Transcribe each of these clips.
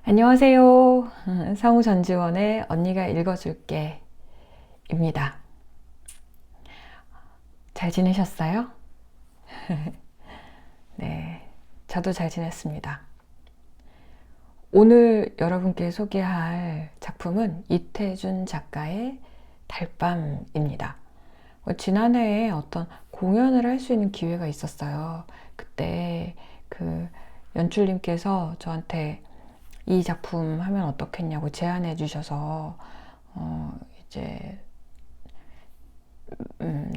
안녕하세요. 성우전지원의 언니가 읽어줄게 입니다. 잘 지내셨어요? 네, 저도 잘 지냈습니다. 오늘 여러분께 소개할 작품은 이태준 작가의 달밤입니다. 지난해에 어떤 공연을 할 수 있는 기회가 있었어요. 그때 그 연출님께서 저한테 이 작품 하면 어떻겠냐고 제안해 주셔서 이제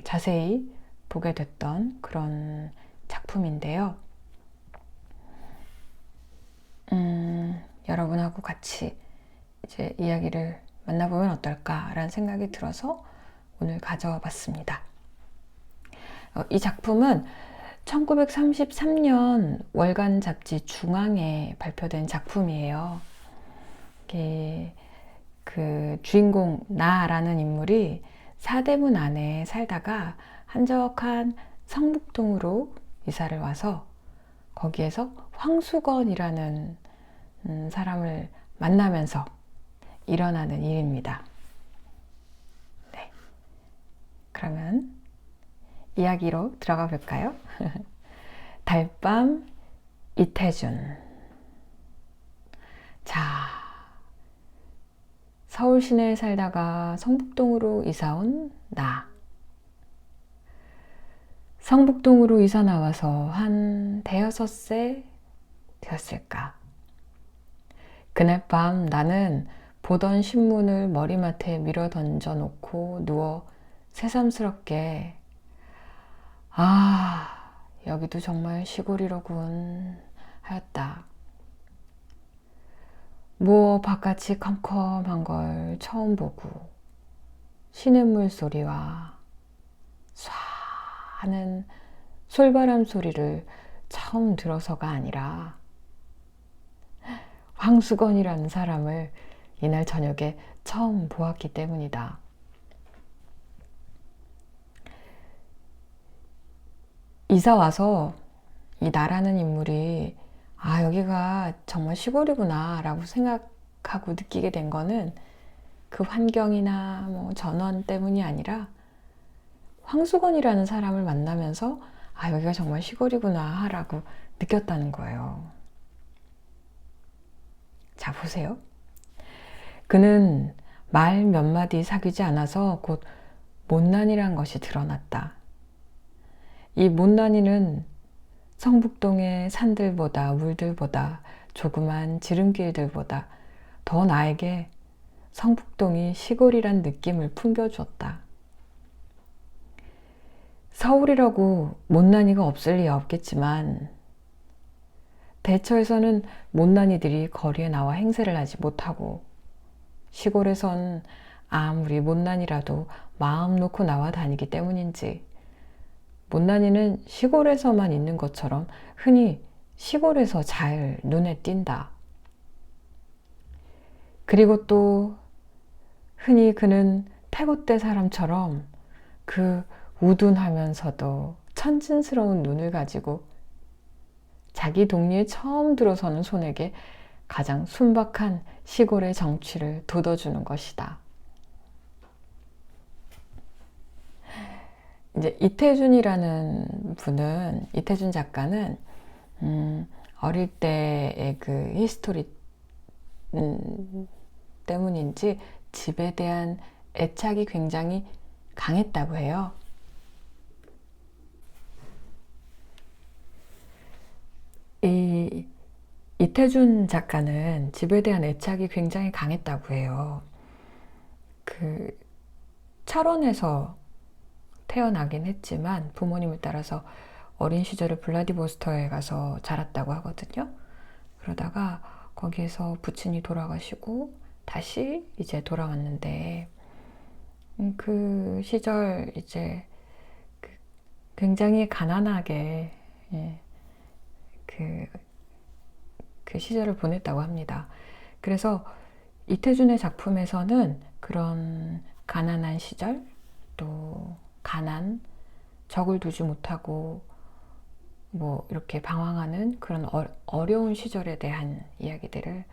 자세히 보게 됐던 그런 작품인데요. 여러분하고 같이 이제 이야기를 만나보면 어떨까라는 생각이 들어서 오늘 가져와 봤습니다. 이 작품은 1933년 월간 잡지 중앙에 발표된 작품이에요. 그 주인공 나라는 인물이 사대문 안에 살다가 한적한 성북동으로 이사를 와서 거기에서 황수건이라는 사람을 만나면서 일어나는 일입니다. 네. 그러면 이야기로 들어가 볼까요? 달밤 이태준. 자, 서울 시내에 살다가 성북동으로 이사 온 나. 성북동으로 이사 나와서 한 대여섯 세 되었을까. 그날 밤 나는 보던 신문을 머리맡에 밀어 던져 놓고 누워 새삼스럽게 여기도 정말 시골이로군 하였다. 뭐 바깥이 컴컴한 걸 처음 보고 시냇물 소리와 쏴 하는 솔바람 소리를 처음 들어서가 아니라 황수건이라는 사람을 이날 저녁에 처음 보았기 때문이다. 이사 와서 이 나라는 인물이 여기가 정말 시골이구나 라고 생각하고 느끼게 된 거는 그 환경이나 뭐 전원 때문이 아니라 황수건이라는 사람을 만나면서 여기가 정말 시골이구나 라고 느꼈다는 거예요. 자, 보세요. 그는 말 몇 마디 사귀지 않아서 곧 못난이란 것이 드러났다. 이 못난이는 성북동의 산들보다 물들보다 조그만 지름길들보다 더 나에게 성북동이 시골이란 느낌을 풍겨주었다. 서울이라고 못난이가 없을 리야 없겠지만 대처에서는 못난이들이 거리에 나와 행세를 하지 못하고 시골에선 아무리 못난이라도 마음 놓고 나와 다니기 때문인지 못난이는 시골에서만 있는 것처럼 흔히 시골에서 잘 눈에 띈다. 그리고 또 흔히 그는 태고대 사람처럼 그 우둔하면서도 천진스러운 눈을 가지고 자기 동리에 처음 들어서는 손에게 가장 순박한 시골의 정취를 돋워주는 것이다. 이제 이태준이라는 분은, 이태준 작가는 어릴 때의 그 히스토리 때문인지 집에 대한 애착이 굉장히 강했다고 해요. 이태준 작가는 집에 대한 애착이 굉장히 강했다고 해요. 그 철원에서 태어나긴 했지만 부모님을 따라서 어린 시절에 블라디보스토크에 가서 자랐다고 하거든요. 그러다가 거기에서 부친이 돌아가시고 다시 이제 돌아왔는데 그 시절 이제 굉장히 가난하게 그 시절을 보냈다고 합니다. 그래서 이태준의 작품에서는 그런 가난한 시절, 또 가난, 적을 두지 못하고 뭐 이렇게 방황하는 그런 어려운 시절에 대한 이야기들을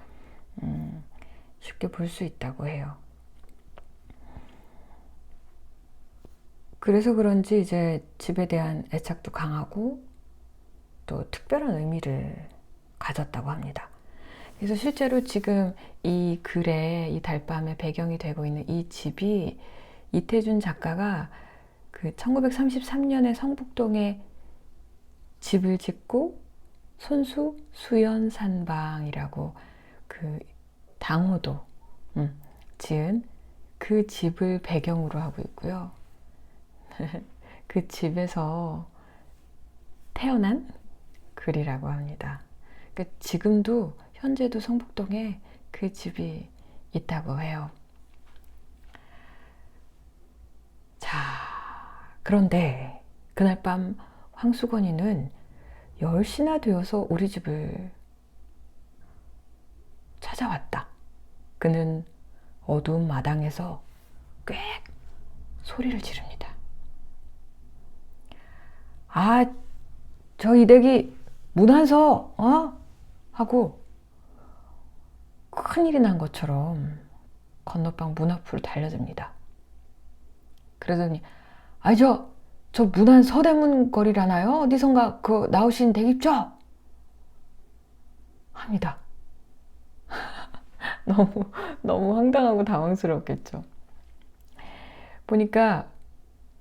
쉽게 볼 수 있다고 해요. 그래서 그런지 이제 집에 대한 애착도 강하고 또 특별한 의미를 가졌다고 합니다. 그래서 실제로 지금 이 글에 이 달밤의 배경이 되고 있는 이 집이 이태준 작가가 그 1933년에 성북동에 집을 짓고 손수 수연산방이라고 그 당호도 지은 그 집을 배경으로 하고 있고요. 그 집에서 태어난 글이라고 합니다. 그러니까 지금도 현재도 성북동에 그 집이 있다고 해요. 자, 그런데 그날 밤 황수건이는 10시나 되어서 우리 집을 찾아왔다. 그는 어두운 마당에서 꽥 소리를 지릅니다. 아, 저 이댁이 문안서 하고 큰일이 난 것처럼 건너방 문 앞으로 달려듭니다. 그러더니 저 문안 서대문 거리라나요? 어디선가 그 나오신 댁입죠? 합니다. 너무 황당하고 당황스럽겠죠. 보니까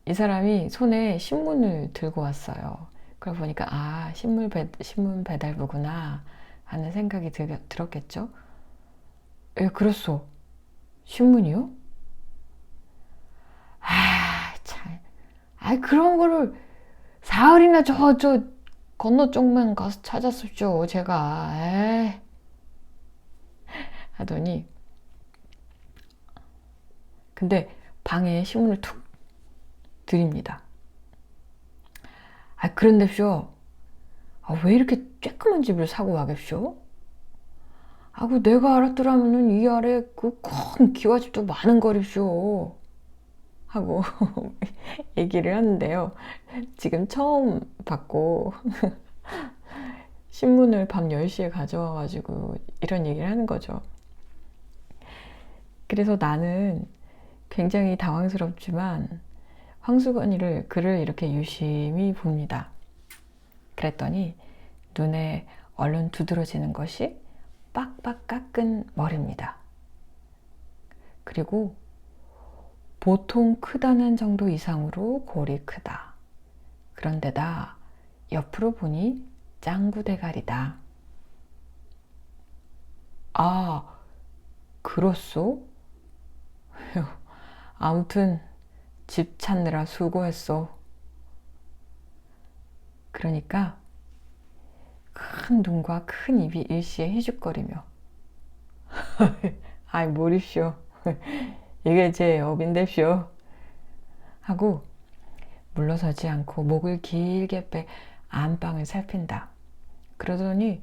이 사람이 손에 신문을 들고 왔어요. 그러고 보니까 신문 배달부구나 하는 생각이 들었겠죠. 예, 그렇소. 신문이요? 참. 그런 거를 사흘이나 저 건너 쪽만 가서 찾았었죠, 제가. 에이. 하더니 근데 방에 신문을 툭 드립니다. 그런데쇼, 왜 이렇게 쬐끄만 집을 사고 와겠쇼? 내가 알았더라면은 이 아래 그 큰 기와집도 많은 거리쇼 하고 얘기를 하는데요. 지금 처음 받고 신문을 밤 10시에 가져와가지고 이런 얘기를 하는 거죠. 그래서 나는 굉장히 당황스럽지만 황수건이를 글을 이렇게 유심히 봅니다. 그랬더니 눈에 얼른 두드러지는 것이 빡빡 깎은 머리입니다. 그리고 보통 크다는 정도 이상으로 골이 크다. 그런데다 옆으로 보니 짱구 대가리다. 그렇소? 아무튼 집 찾느라 수고했어. 그러니까 큰 눈과 큰 입이 일시에 희죽거리며 모르쇼. 이게 제 업인데쇼. 하고 물러서지 않고 목을 길게 빼 안방을 살핀다. 그러더니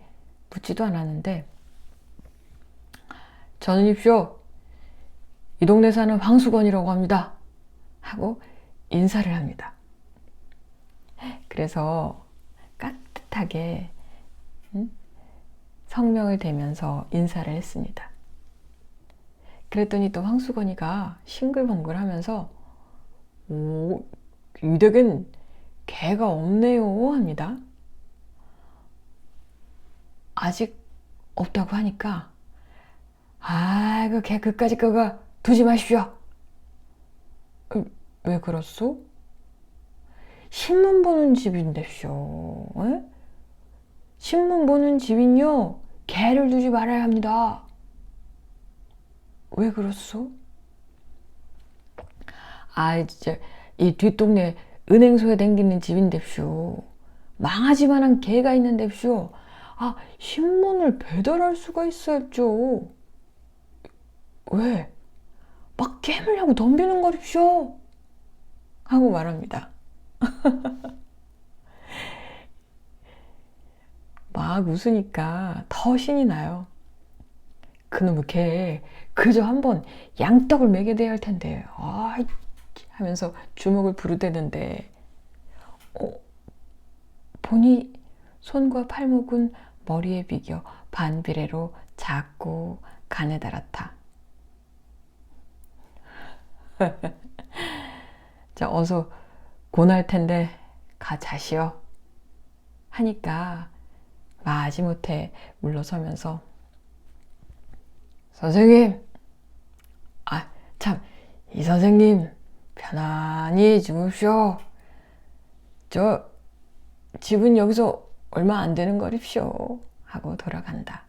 묻지도 않았는데 저는 입쇼. 이 동네 사는 황수건이라고 합니다. 하고 인사를 합니다. 그래서 깍듯하게 성명을 대면서 인사를 했습니다. 그랬더니 또 황수건이가 싱글벙글 하면서 이 댁엔 개가 없네요 합니다. 아직 없다고 하니까 그 개 그까짓 거가 두지 마십시오. 왜 그렇소? 신문 보는 집인데쇼. 신문 보는 집은요 개를 두지 말아야 합니다. 왜 그렇소? 진짜 이 뒷동네 은행소에 댕기는 집인데쇼. 망하지만한 개가 있는데쇼. 신문을 배달할 수가 있어야죠. 왜? 막 깨물려고 덤비는 거십쇼. 하고 말합니다. 막 웃으니까 더 신이 나요. 그놈의 개 그저 한번 양떡을 먹여대야 할 텐데 하면서 주먹을 부르대는데 보니 손과 팔목은 머리에 비겨 반비례로 작고 간에 달았다. 자, 어서 고날 텐데 가 자시오 하니까 마지못해 물러서면서 선생님, 참, 이 선생님 편안히 주무시오. 저 집은 여기서 얼마 안 되는 거립쇼 하고 돌아간다.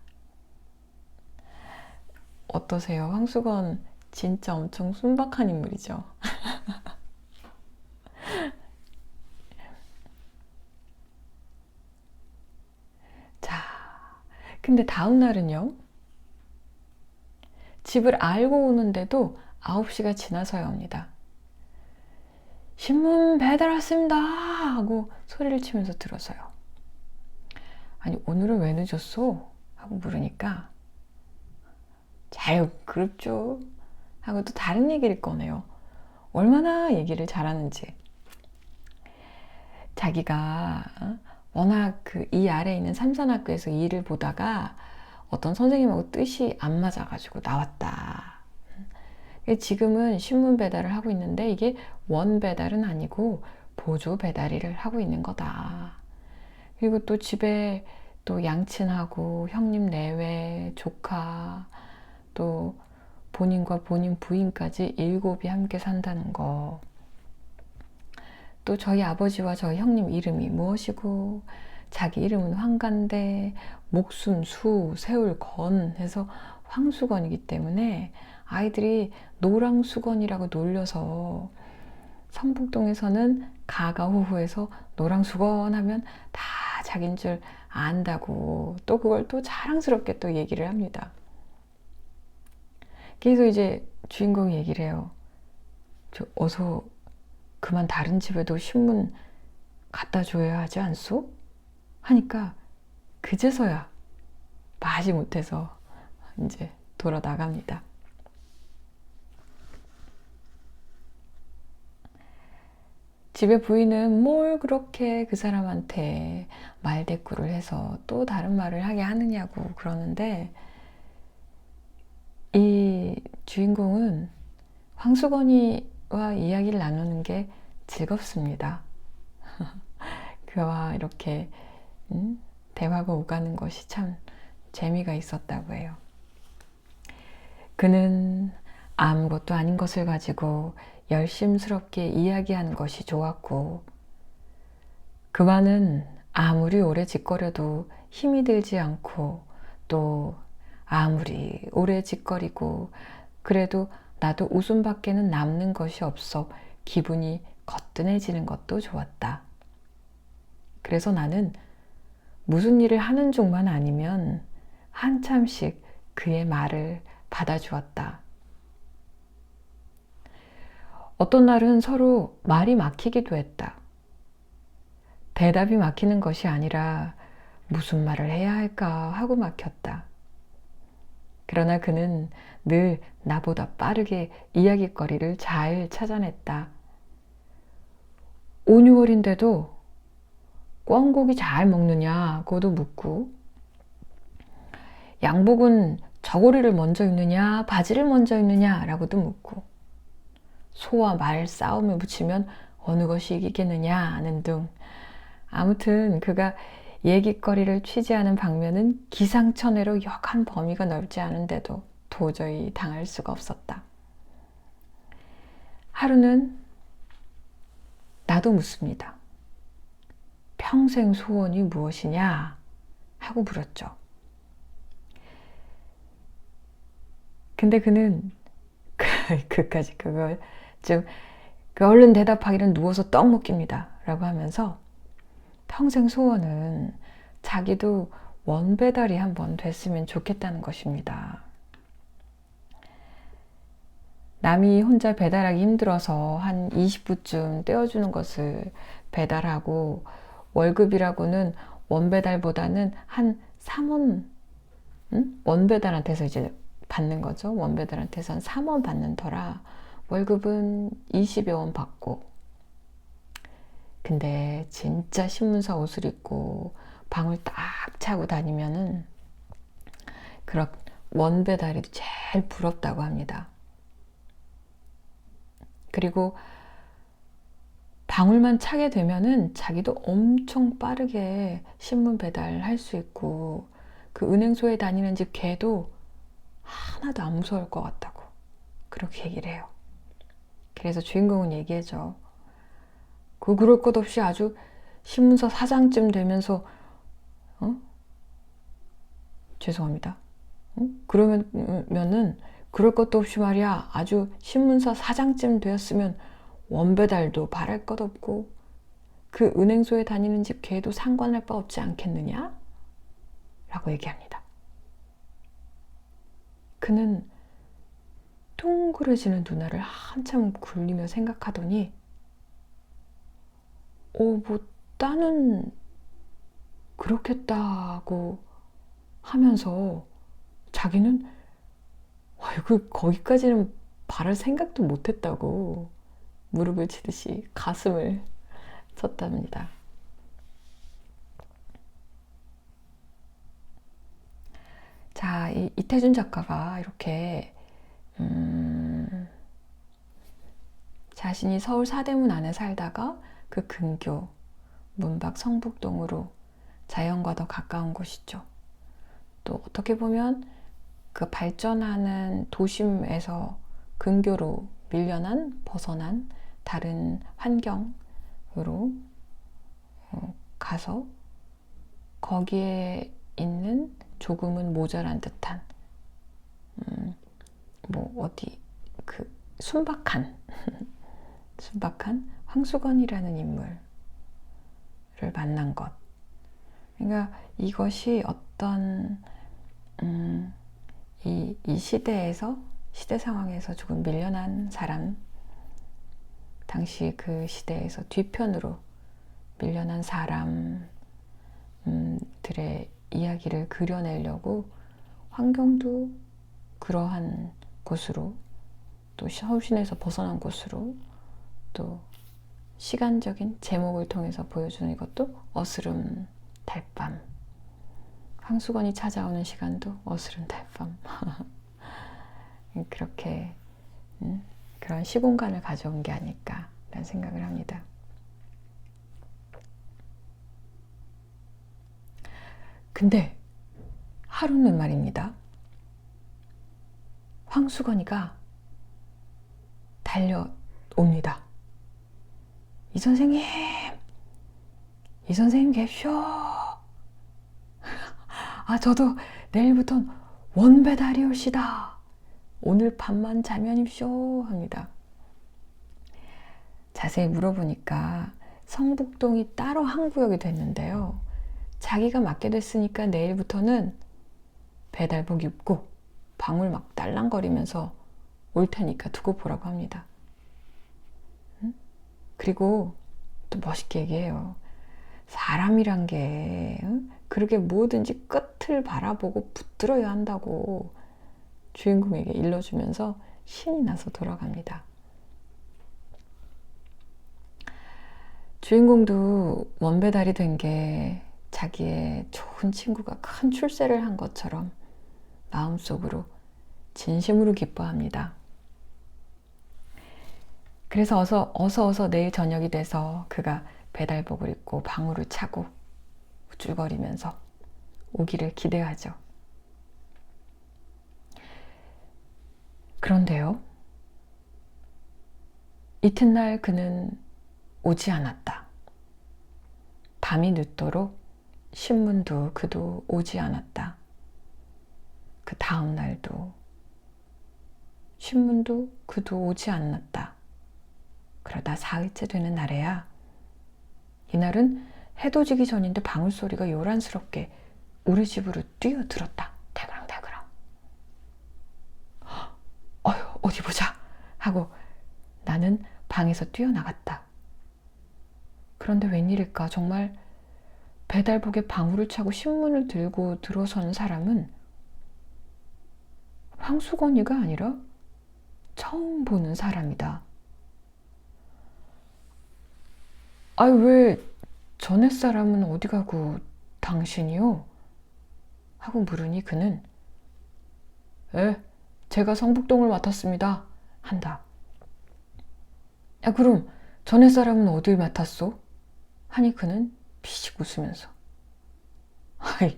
어떠세요? 황수건 진짜 엄청 순박한 인물이죠. 자, 근데 다음 날은요. 집을 알고 오는데도 9시가 지나서야 옵니다. 신문 배달 왔습니다 하고 소리를 치면서 들어서요. 아니, 오늘은 왜 늦었어? 하고 물으니까 자유그럽죠 하고 또 다른 얘기를 꺼내요. 얼마나 얘기를 잘하는지. 자기가 워낙 이 아래에 있는 삼산학교에서 일을 보다가 어떤 선생님하고 뜻이 안 맞아가지고 나왔다. 지금은 신문 배달을 하고 있는데 이게 원 배달은 아니고 보조 배달일을 하고 있는 거다. 그리고 또 집에 또 양친하고 형님 내외, 조카, 또 본인과 본인 부인까지 7이 함께 산다는 거. 또 저희 아버지와 저희 형님 이름이 무엇이고 자기 이름은 황간데 목숨, 수, 세울, 건 해서 황수건이기 때문에 아이들이 노랑수건이라고 놀려서 성북동에서는 가가호호해서 노랑수건 하면 다 자긴 줄 안다고 또 그걸 또 자랑스럽게 또 얘기를 합니다. 그래서 이제 주인공이 얘기를 해요. 저 어서 그만 다른 집에도 신문 갖다 줘야 하지 않소? 하니까 그제서야 마지 못해서 이제 돌아 나갑니다. 집에 부인은 뭘 그렇게 그 사람한테 말대꾸를 해서 또 다른 말을 하게 하느냐고 그러는데 이 주인공은 황수건이와 이야기를 나누는 게 즐겁습니다. 그와 이렇게 대화가 오가는 것이 참 재미가 있었다고 해요. 그는 아무것도 아닌 것을 가지고 열심스럽게 이야기하는 것이 좋았고 그와는 아무리 오래 짓거려도 힘이 들지 않고 또 아무리 오래 짓거리고 그래도 나도 웃음밖에는 남는 것이 없어 기분이 거뜬해지는 것도 좋았다. 그래서 나는 무슨 일을 하는 중만 아니면 한참씩 그의 말을 받아주었다. 어떤 날은 서로 말이 막히기도 했다. 대답이 막히는 것이 아니라 무슨 말을 해야 할까 하고 막혔다. 그러나 그는 늘 나보다 빠르게 이야깃거리를 잘 찾아냈다. 5, 6월인데도 꿩고기 잘 먹느냐고도 묻고 양복은 저고리를 먼저 입느냐 바지를 먼저 입느냐라고도 묻고 소와 말 싸움에 붙이면 어느 것이 이기겠느냐는 등 아무튼 그가 얘기거리를 취재하는 방면은 기상천외로 역한 범위가 넓지 않은데도 도저히 당할 수가 없었다. 하루는 나도 묻습니다. 평생 소원이 무엇이냐 하고 물었죠. 근데 그는 그까지 그걸 좀 얼른 대답하기는 누워서 떡 먹깁니다 라고 하면서 평생 소원은 자기도 원배달이 한번 됐으면 좋겠다는 것입니다. 남이 혼자 배달하기 힘들어서 한 20부쯤 떼어주는 것을 배달하고 월급이라고는 원배달보다는 한 3원 원배달한테서 이제 받는 거죠. 원배달한테서 한 3원 받는 터라 월급은 20여 원 받고 근데 진짜 신문사 옷을 입고 방울 딱 차고 다니면은 그런 원배달이 제일 부럽다고 합니다. 그리고 방울만 차게 되면은 자기도 엄청 빠르게 신문 배달할 수 있고 그 은행소에 다니는 집 걔도 하나도 안 무서울 것 같다고 그렇게 얘기를 해요. 그래서 주인공은 얘기해줘. 그럴 것 없이 아주 신문사 사장쯤 되면서 죄송합니다. 그러면은 그럴 것도 없이 말이야 아주 신문사 사장쯤 되었으면 원배달도 바랄 것 없고 그 은행소에 다니는 집 걔도 상관할 바 없지 않겠느냐? 라고 얘기합니다. 그는 둥그러지는 눈알을 한참 굴리며 생각하더니 뭐 나는 그렇겠다고 하면서 자기는 거기까지는 바랄 생각도 못했다고 무릎을 치듯이 가슴을 쳤답니다. 자, 이태준 작가가 이렇게 자신이 서울 사대문 안에 살다가 그 근교 문박 성북동으로 자연과 더 가까운 곳이죠. 또 어떻게 보면 그 발전하는 도심에서 근교로 밀려난 벗어난 다른 환경으로 가서 거기에 있는 조금은 모자란 듯한 그 순박한 황수건이라는 인물을 만난 것. 그러니까 이것이 어떤 이 시대 상황에서 조금 밀려난 사람, 당시 그 시대에서 뒤편으로 밀려난 사람들의 이야기를 그려내려고 환경도 그러한 곳으로 또 서울시내에서 벗어난 곳으로 또 시간적인 제목을 통해서 보여주는 이것도 어스름 달밤, 황수건이 찾아오는 시간도 어스름 달밤 그렇게 그런 시공간을 가져온 게 아닐까라는 생각을 합니다. 근데 하루는 말입니다. 황수건이가 달려옵니다. 이 선생님 계쇼. 저도 내일부턴 원배달이 올시다. 오늘 밤만 자면입쇼 합니다. 자세히 물어보니까 성북동이 따로 한 구역이 됐는데요. 자기가 맡게 됐으니까 내일부터는 배달복 입고 방울 막 딸랑거리면서 올 테니까 두고 보라고 합니다. 그리고 또 멋있게 얘기해요. 사람이란 게 그렇게 뭐든지 끝을 바라보고 붙들어야 한다고 주인공에게 일러주면서 신이 나서 돌아갑니다. 주인공도 원배달이 된 게 자기의 좋은 친구가 큰 출세를 한 것처럼 마음속으로 진심으로 기뻐합니다. 그래서 어서 내일 저녁이 돼서 그가 배달복을 입고 방울을 차고 우쭐거리면서 오기를 기대하죠. 그런데요, 이튿날 그는 오지 않았다. 밤이 늦도록 신문도 그도 오지 않았다. 그 다음 날도 신문도 그도 오지 않았다. 그러다 사흘째 되는 날에야 이날은 해도 지기 전인데 방울 소리가 요란스럽게 우리 집으로 뛰어들었다. 대그랑대그랑. 어디 보자 하고 나는 방에서 뛰어나갔다. 그런데 웬일일까? 정말 배달복에 방울을 차고 신문을 들고 들어선 사람은 황수건이가 아니라 처음 보는 사람이다. 왜 전에 사람은 어디 가고 당신이요? 하고 물으니 그는 에, 제가 성북동을 맡았습니다. 한다. 야, 그럼 전에 사람은 어딜 맡았소? 하니 그는 피식 웃으면서. 아이,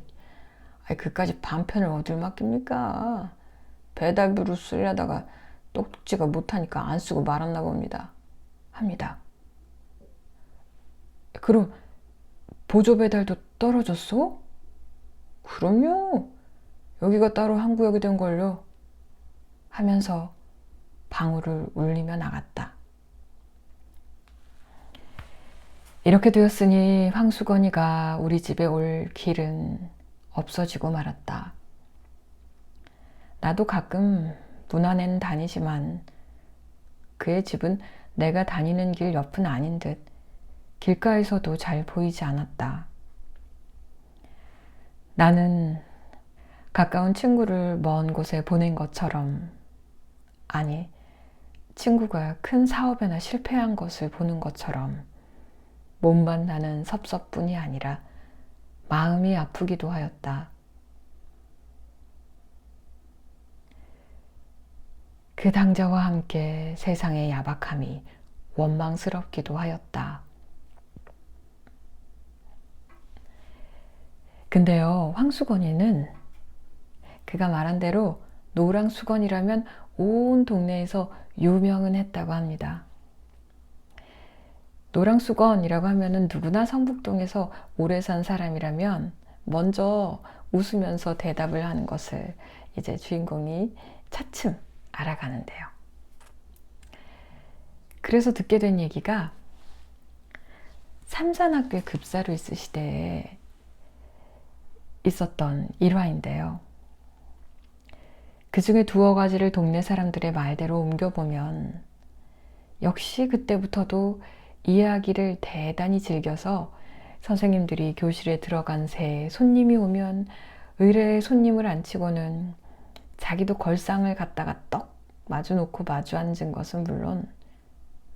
그까지 반편을 어딜 맡깁니까? 배달부로 쓰려다가 똑똑지가 못하니까 안 쓰고 말았나 봅니다. 합니다. 그럼 보조 배달도 떨어졌어? 그럼요. 여기가 따로 한 구역이 된 걸요. 하면서 방울을 울리며 나갔다. 이렇게 되었으니 황수건이가 우리 집에 올 길은 없어지고 말았다. 나도 가끔 문 안에는 다니지만 그의 집은 내가 다니는 길 옆은 아닌 듯 길가에서도 잘 보이지 않았다. 나는 가까운 친구를 먼 곳에 보낸 것처럼, 아니, 친구가 큰 사업에나 실패한 것을 보는 것처럼 몸만 나는 섭섭뿐이 아니라 마음이 아프기도 하였다. 그 당자와 함께 세상의 야박함이 원망스럽기도 하였다. 근데요, 황수건이는 그가 말한 대로 노랑수건이라면 온 동네에서 유명은 했다고 합니다. 노랑수건이라고 하면은 누구나 성북동에서 오래 산 사람이라면 먼저 웃으면서 대답을 하는 것을 이제 주인공이 차츰 알아가는데요. 그래서 듣게 된 얘기가 삼산학교에 급사로 있을 시대에 있었던 일화인데요. 그 중에 두어 가지를 동네 사람들의 말대로 옮겨보면 역시 그때부터도 이야기를 대단히 즐겨서 선생님들이 교실에 들어간 새 손님이 오면 의뢰의 손님을 안 치고는 자기도 걸상을 갖다가 떡 마주 놓고 마주 앉은 것은 물론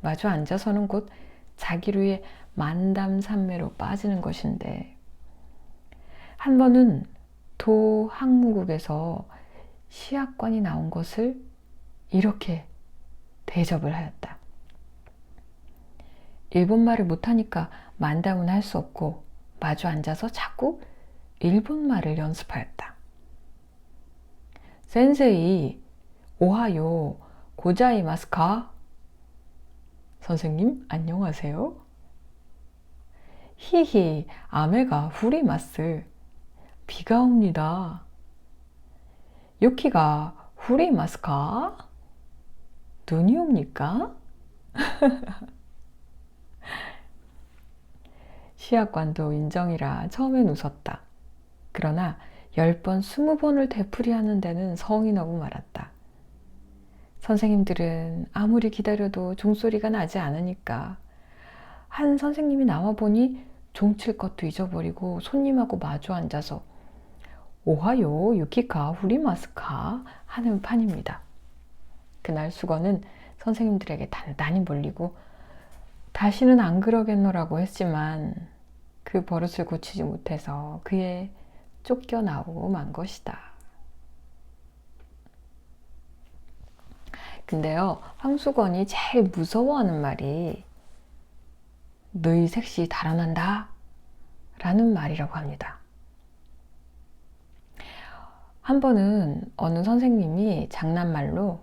마주 앉아서는 곧 자기류의 만담산매로 빠지는 것인데, 한 번은 도 항무국에서 시학관이 나온 것을 이렇게 대접을 하였다. 일본말을 못하니까 만담은 할 수 없고 마주 앉아서 자꾸 일본말을 연습하였다. 센세이, 오하요, 고자이마스카? 선생님, 안녕하세요. 히히, 아메가 후리마스. 비가 옵니다. 요키가 후리마스카? 눈이 옵니까? 시학관도 인정이라 처음엔 웃었다. 그러나 10번, 20번을 되풀이하는 데는 성이 나고 말았다. 선생님들은 아무리 기다려도 종소리가 나지 않으니까 한 선생님이 나와 보니 종칠 것도 잊어버리고 손님하고 마주 앉아서 오하요 유키카 후리마스카 하는 판입니다. 그날 수건은 선생님들에게 단단히 몰리고 다시는 안 그러겠노라고 했지만 그 버릇을 고치지 못해서 그에 쫓겨나오고 만 것이다. 근데요, 황수건이 제일 무서워하는 말이 너희 색시 달아난다 라는 말이라고 합니다. 한 번은 어느 선생님이 장난말로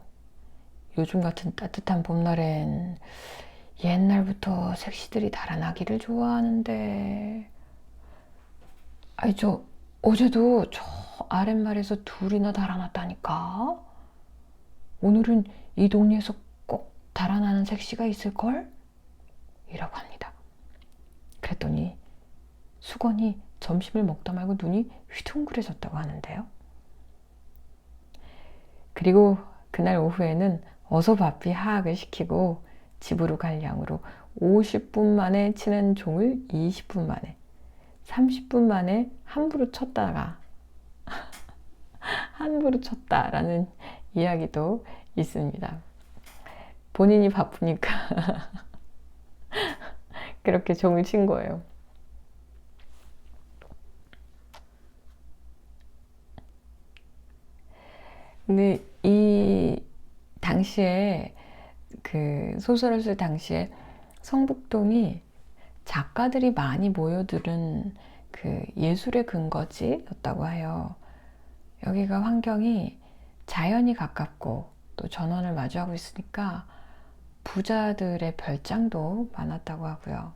요즘 같은 따뜻한 봄날엔 옛날부터 색시들이 달아나기를 좋아하는데, 아니 어제도 저 아랫말에서 둘이나 달아났다니까. 오늘은 이 동네에서 꼭 달아나는 색시가 있을걸? 이라고 합니다. 그랬더니 수건이 점심을 먹다 말고 눈이 휘둥그레졌다고 하는데요. 그리고 그날 오후에는 어서 바삐 하악을 시키고 집으로 갈 양으로 50분 만에 치는 종을 20분 만에, 30분 만에 함부로 쳤다가 함부로 쳤다라는 이야기도 있습니다. 본인이 바쁘니까 그렇게 종을 친 거예요. 근데 이 당시에 그 소설을 쓸 당시에 성북동이 작가들이 많이 모여드는 그 예술의 근거지였다고 해요. 여기가 환경이 자연이 가깝고 또 전원을 마주하고 있으니까 부자들의 별장도 많았다고 하고요.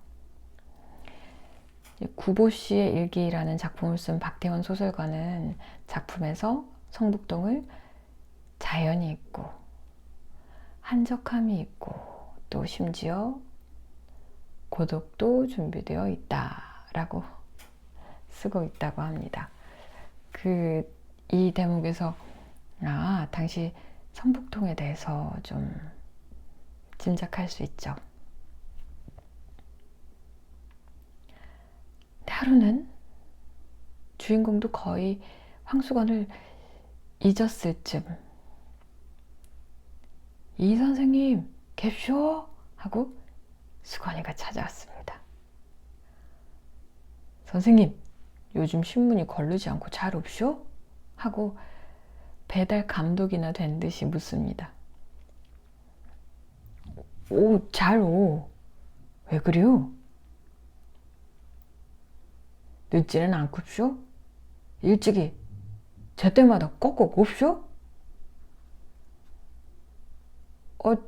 구보 씨의 일기라는 작품을 쓴 박태원 소설가는 작품에서 성북동을 자연이 있고 한적함이 있고 또 심지어 고독도 준비되어 있다라고 쓰고 있다고 합니다. 이 대목에서 당시 성북동에 대해서 좀 짐작할 수 있죠. 하루는 주인공도 거의 황수건을 잊었을 쯤 이 선생님 갭쇼? 하고 수건이가 찾아왔습니다. 선생님 요즘 신문이 걸르지 않고 잘 없쇼? 하고 배달 감독이나 된 듯이 묻습니다. 오, 잘 오. 왜 그래요? 늦지는 않고쇼? 일찍이 제때마다 꼭꼭 옵쇼?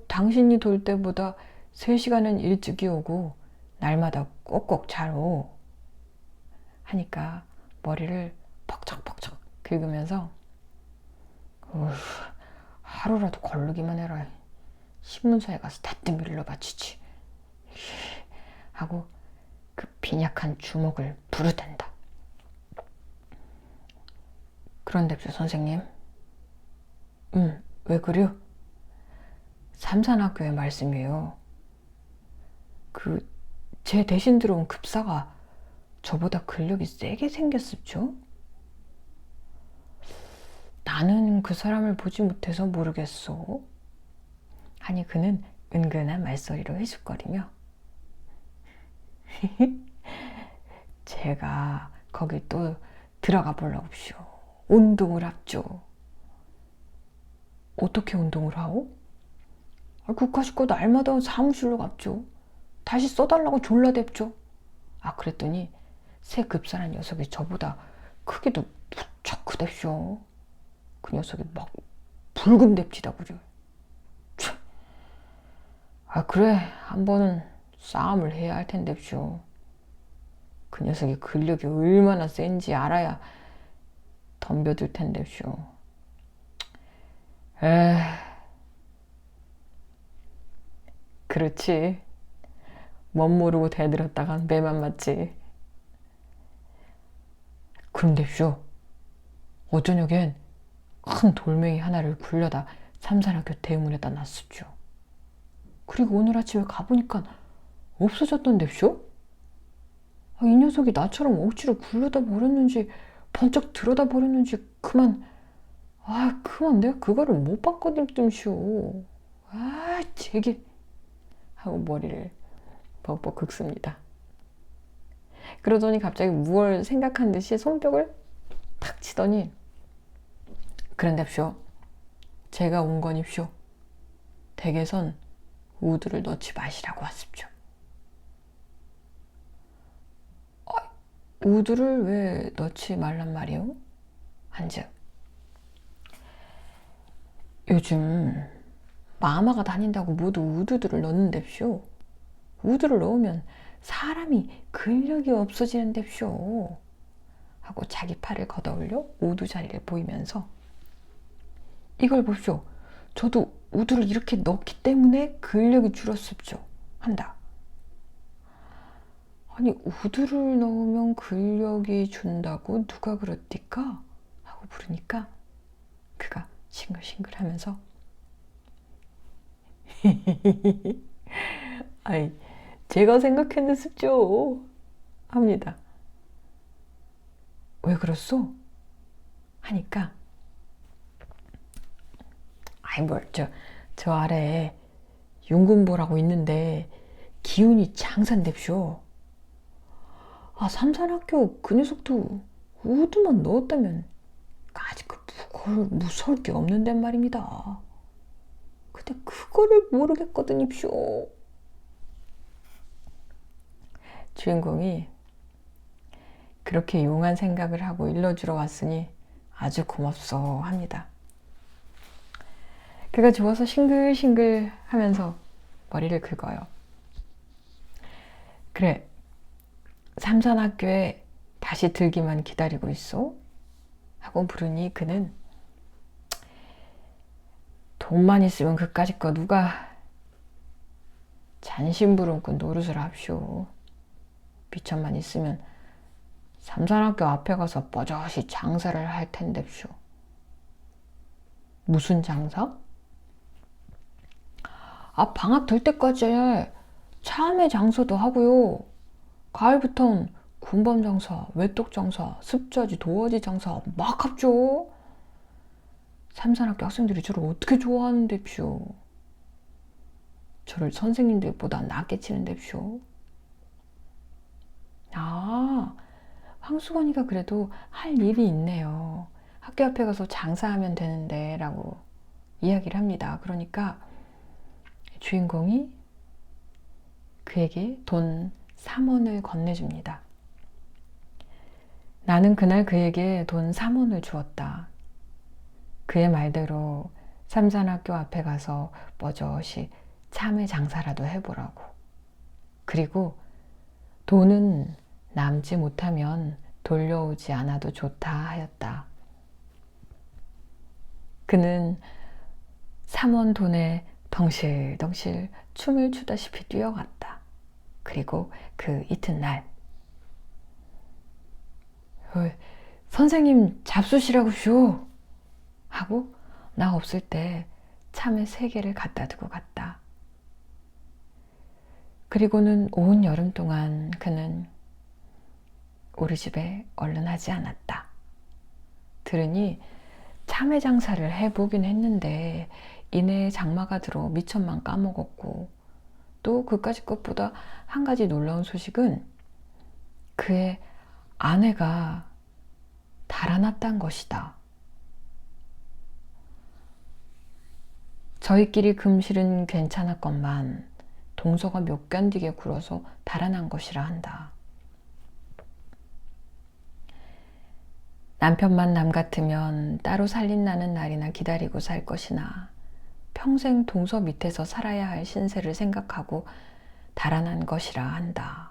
당신이 돌 때보다 3시간은 일찍이 오고 날마다 꼭꼭 잘 오. 하니까 머리를 퍽쩍퍽쩍 긁으면서 하루라도 걸르기만 해라. 신문사에 가서 대뜸 일러 바치지. 하고 그 빈약한 주먹을 부르댄다. 그런데요 선생님. 왜 그래요? 삼산학교의 말씀이에요. 제 대신 들어온 급사가 저보다 근력이 세게 생겼었죠? 나는 그 사람을 보지 못해서 모르겠소. 하니 그는 은근한 말소리로 해죽거리며 제가 거기 또 들어가 보려옵쇼. 운동을 합죠. 어떻게 운동을 하오? 그까짓 거 날마다 사무실로 갔죠. 다시 써달라고 졸라댔죠. 그랬더니 새 급사란 녀석이 저보다 크기도 무척 크댔쇼. 그 녀석이 막 붉은뎁지다 그래. 그래 한 번은 싸움을 해야 할 텐데쇼. 그 녀석이 근력이 얼마나 센지 알아야 덤벼들 텐데쇼. 그렇지. 멋 모르고 대들었다간 매만 맞지. 그런데쇼 어저녁엔 큰 돌멩이 하나를 굴려다 삼산학교 대문에다 놨었죠. 그리고 오늘 아침에 가보니까 없어졌던데쇼? 이 녀석이 나처럼 억지로 굴려다 버렸는지 번쩍 들여다 버렸는지 그만 내가 그거를 못 봤거든쇼. 제게 하고 머리를 벅벅 긁습니다. 그러더니 갑자기 무얼 생각한 듯이 손뼉을 탁 치더니 그런답쇼. 제가 온 거니쇼. 댁에선 우두를 넣지 마시라고 하십쇼. 우두를 왜 넣지 말란 말이오? 한즉 요즘 마마가 다닌다고 모두 우두들을 넣는답쇼. 우두를 넣으면 사람이 근력이 없어지는답쇼. 하고 자기 팔을 걷어올려 우두 자리를 보이면서 이걸 보쇼. 저도 우두를 이렇게 넣기 때문에 근력이 줄었습죠. 한다. 아니 우두를 넣으면 근력이 준다고 누가 그랬디까? 하고 부르니까 그가 싱글싱글 하면서 제가 생각했는습죠 합니다. 왜 그랬소? 하니까 저 아래에 윤군보라고 있는데 기운이 장산됩쇼. 삼산학교 그 녀석도 우두만 넣었다면 아직 그 별 무서울 게 없는데 말입니다. 근데 그거를 모르겠거든요. 주인공이 그렇게 용한 생각을 하고 일러주러 왔으니 아주 고맙소 합니다. 그가 좋아서 싱글싱글 하면서 머리를 긁어요. 그래, 삼산학교에 다시 들기만 기다리고 있어? 하고 부르니 그는 돈만 있으면 그까짓 거 누가 잔심부름꾼 노릇을 합쇼. 미천만 있으면 삼산학교 앞에 가서 뻐젓이 장사를 할 텐데쇼. 무슨 장사? 아, 방학 될 때까지 참외 장사도 하고요. 가을부턴 군밤 장사, 외떡 장사, 습자지, 도화지 장사 막 합죠. 삼산학교 학생들이 저를 어떻게 좋아하는데쇼. 저를 선생님들보다 낫게 치는데쇼. 아, 황수건이가 그래도 할 일이 있네요. 학교 앞에 가서 장사하면 되는데 라고 이야기를 합니다. 그러니까 주인공이 그에게 돈 3원을 건네줍니다. 나는 그날 그에게 돈 3원을 주었다. 그의 말대로 삼산학교 앞에 가서 뻐젓이 참외 장사라도 해보라고. 그리고 돈은 남지 못하면 돌려오지 않아도 좋다 하였다. 그는 3원 돈에 덩실덩실 춤을 추다시피 뛰어갔다. 그리고 그 이튿날 선생님 잡수시라고 쇼 하고 나 없을 때 참외 3개를 갖다 두고 갔다. 그리고는 온 여름 동안 그는 우리 집에 얼른 하지 않았다. 들으니 참외 장사를 해보긴 했는데 이내에 장마가 들어 미천만 까먹었고, 또 그까짓 것보다 한 가지 놀라운 소식은 그의 아내가 달아났단 것이다. 저희끼리 금실은 괜찮았건만 동서가 못 견디게 굴어서 달아난 것이라 한다. 남편만 남 같으면 따로 살림 나는 날이나 기다리고 살 것이나 평생 동서 밑에서 살아야 할 신세를 생각하고 달아난 것이라 한다.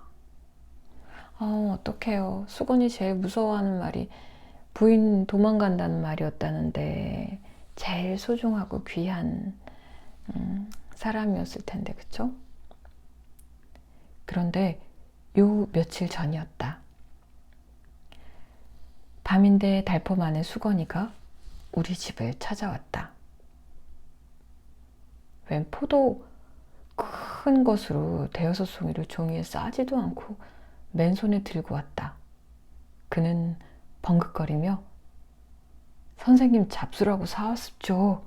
어떡해요. 수건이 제일 무서워하는 말이 부인 도망간다는 말이었다는데 제일 소중하고 귀한 사람이었을 텐데, 그쵸? 그런데 요 며칠 전이었다. 밤인데 달포만의 수건이가 우리 집을 찾아왔다. 웬 포도 큰 것으로 대여섯 송이를 종이에 싸지도 않고 맨손에 들고 왔다. 그는 벙긋거리며 선생님 잡수라고 사왔습죠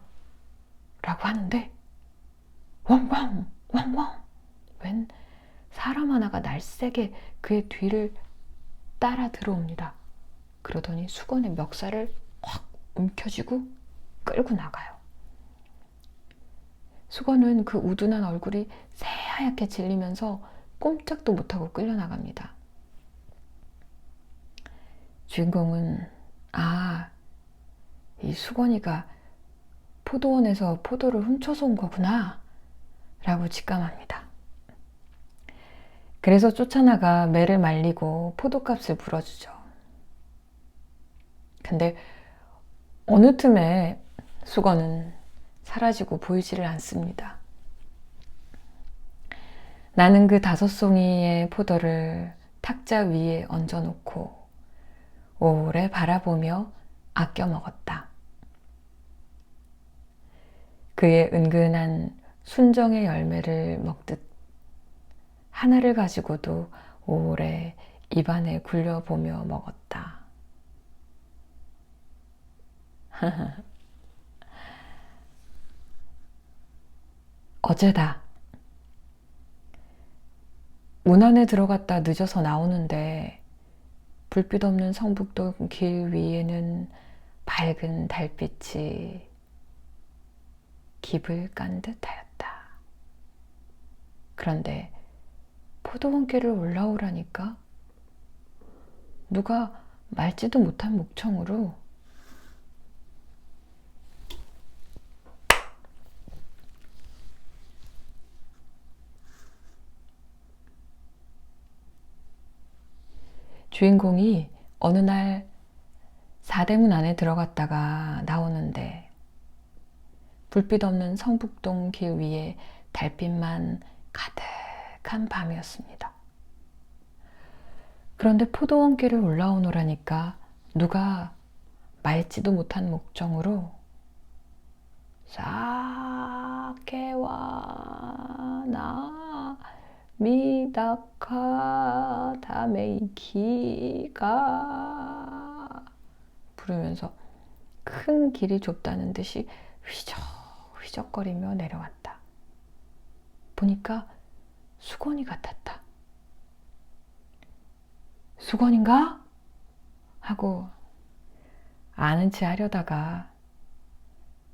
라고 하는데 왕왕 왕왕 웬 사람 하나가 날쌔게 그의 뒤를 따라 들어옵니다. 그러더니 수건의 멱살을 확 움켜쥐고 끌고 나가요. 수건은 그 우둔한 얼굴이 새하얗게 질리면서 꼼짝도 못하고 끌려나갑니다. 주인공은 이 수건이가 포도원에서 포도를 훔쳐서 온 거구나 라고 직감합니다. 그래서 쫓아나가 매를 말리고 포도값을 물어주죠. 근데 어느 틈에 수건은 사라지고 보이지를 않습니다. 나는 그 5송이의 포도를 탁자 위에 얹어놓고 오래 바라보며 아껴 먹었다. 그의 은근한 순정의 열매를 먹듯 하나를 가지고도 오래 입안에 굴려보며 먹었다. 어제다. 문 안에 들어갔다 늦어서 나오는데 불빛 없는 성북도 길 위에는 밝은 달빛이 깁을 깐 듯하였다. 그런데 포도원길을 올라오라니까 누가 맑지도 못한 목청으로 주인공이 어느 날 사대문 안에 들어갔다가 나오는데 불빛 없는 성북동 길 위에 달빛만 가득한 밤이었습니다. 그런데 포도원길을 올라오노라니까 누가 맑지도 못한 목청으로 사케와 나 미다카 다메이키가 부르면서 큰 길이 좁다는 듯이 휘적휘적거리며 내려왔다. 보니까 수건이 같았다. 수건인가? 하고 아는 체 하려다가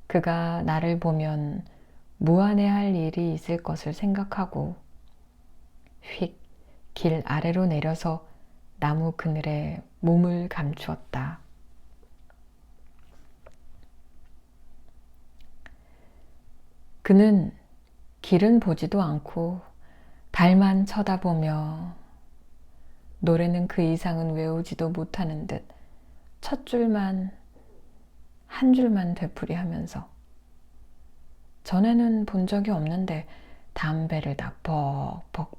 그가 나를 보면 무안해할 일이 있을 것을 생각하고 휙 길 아래로 내려서 나무 그늘에 몸을 감추었다. 그는 길은 보지도 않고 달만 쳐다보며 노래는 그 이상은 외우지도 못하는 듯 첫 줄만 한 줄만 되풀이하면서 전에는 본 적이 없는데 담배를 다 벅벅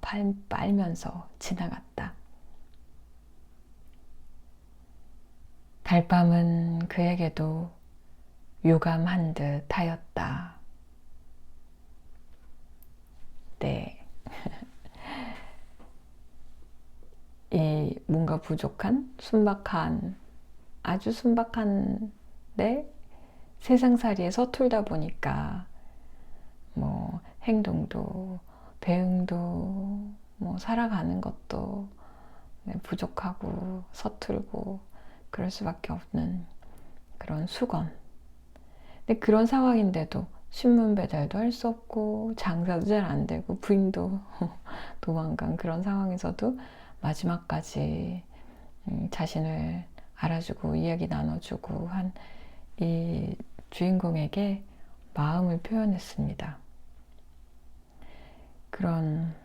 빨면서 지나갔다. 달밤은 그에게도 유감한 듯 하였다. 네. 이 뭔가 부족한, 순박한, 아주 순박한데 세상살이에 서툴다 보니까 뭐 행동도 대응도 뭐 살아가는 것도 부족하고 서툴고 그럴 수밖에 없는 그런 수건. 근데 그런 상황인데도 신문 배달도 할 수 없고 장사도 잘 안 되고 부인도 도망간 그런 상황에서도 마지막까지 자신을 알아주고 이야기 나눠주고 한 이 주인공에게 마음을 표현했습니다. 그런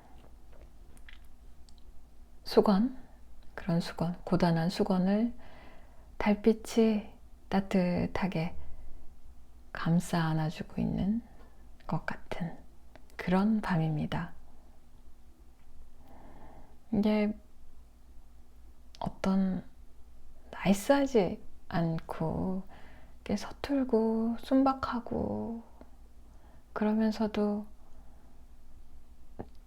수건, 그런 수건, 고단한 수건을 달빛이 따뜻하게 감싸 안아주고 있는 것 같은 그런 밤입니다. 이게 어떤 나이스하지 않고 서툴고 순박하고 그러면서도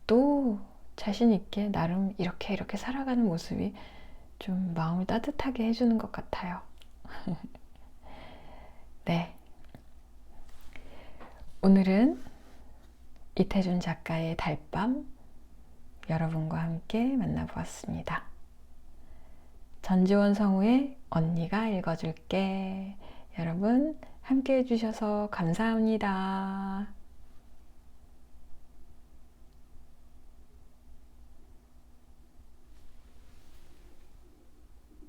또 자신 있게 나름 이렇게 살아가는 모습이 좀 마음을 따뜻하게 해주는 것 같아요. 네. 오늘은 이태준 작가의 달밤 여러분과 함께 만나보았습니다. 전지원 성우의 언니가 읽어줄게. 여러분 함께 해주셔서 감사합니다.